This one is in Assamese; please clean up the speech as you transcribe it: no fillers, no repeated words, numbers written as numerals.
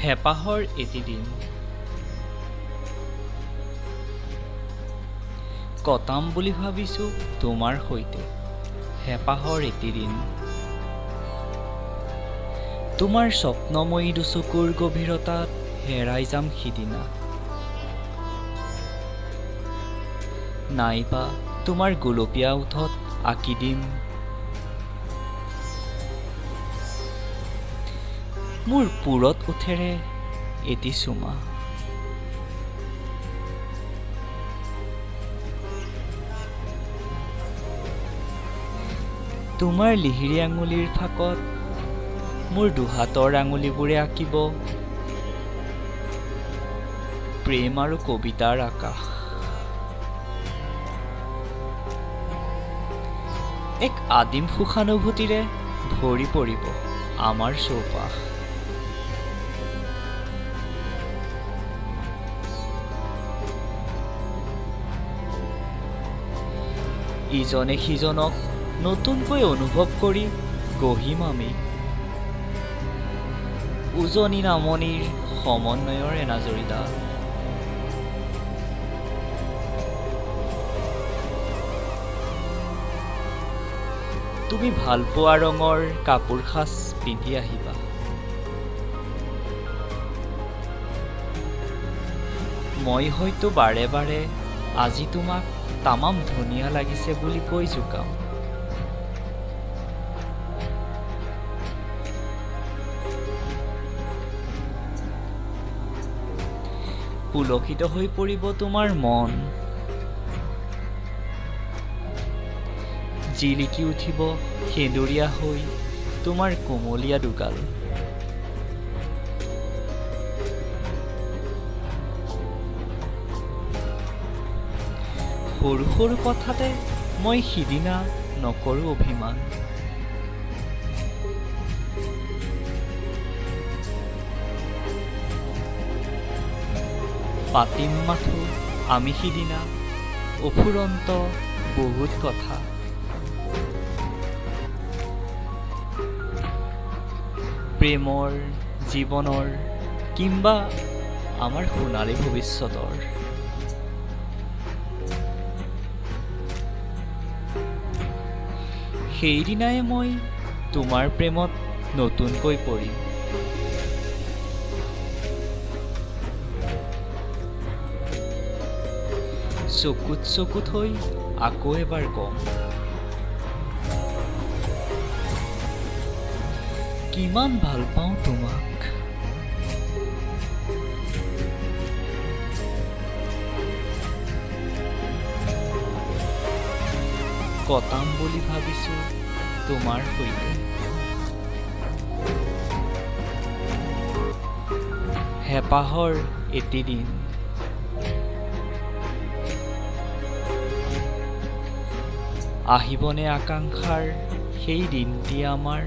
হেঁপাহৰ এটি দিন কটাম বুলি ভাবিছো তোমাৰ সৈতে হেঁপাহৰ এটি দিন তোমাৰ স্বপ্নময়ী দুচকুৰ গভীৰতাত হেৰাই যাম সিদিনা নাইবা তোমাৰ গোলপীয়া ওঠত আঁকি দিম মোৰ পুৰত উঠেৰে এটি চুমা তোমাৰ লিহিৰি আঙুলিৰ ফাকত মোৰ দুহাতৰ আঙুলিবোৰে আঁকিব প্ৰেম আৰু কবিতাৰ আকাশ এক আদিম সুখানুভূতিৰে ভৰি পৰিব আমাৰ চৌপাশ ইজনে সিজনক নতুনকৈ অনুভৱ কৰি গঢ়িম আমি উজনি নামনিৰ সমন্বয়ৰ এনাজৰীডাল তুমি ভালপোৱা ৰঙৰ কাপোৰ সাজ পিন্ধি আহিবা মই হয়তো বাৰে বাৰে আজি তোমাক তামাম ধুনীয়া লাগিছে বুলি কৈ জোকাম পুলকিত হৈ পৰিব তোমাৰ মন জিলিকি উঠিব সেন্দুৰীয়া হৈ তোমাৰ কোমলীয়া দুগাল সৰু সৰু কথাতে মই সিদিনা নকৰো অভিমান পাতিম মাথো আমি সিদিনা অফুৰন্ত বহুত কথা প্ৰেমৰ জীৱনৰ কিম্বা আমাৰ সোণালী ভৱিষ্যতৰ সেইদিনাই মই তোমাৰ প্ৰেমত নতুনকৈ পৰিম চকুত চকুত হৈ আকৌ এবাৰ কম কিমান ভাল পাওঁ তোমাক কটাম বুলি ভাবিছো তোমাৰ সৈতে হেঁপাহৰ এটি দিন আহিবনে আকাংক্ষাৰ সেই দিনটি আমাৰ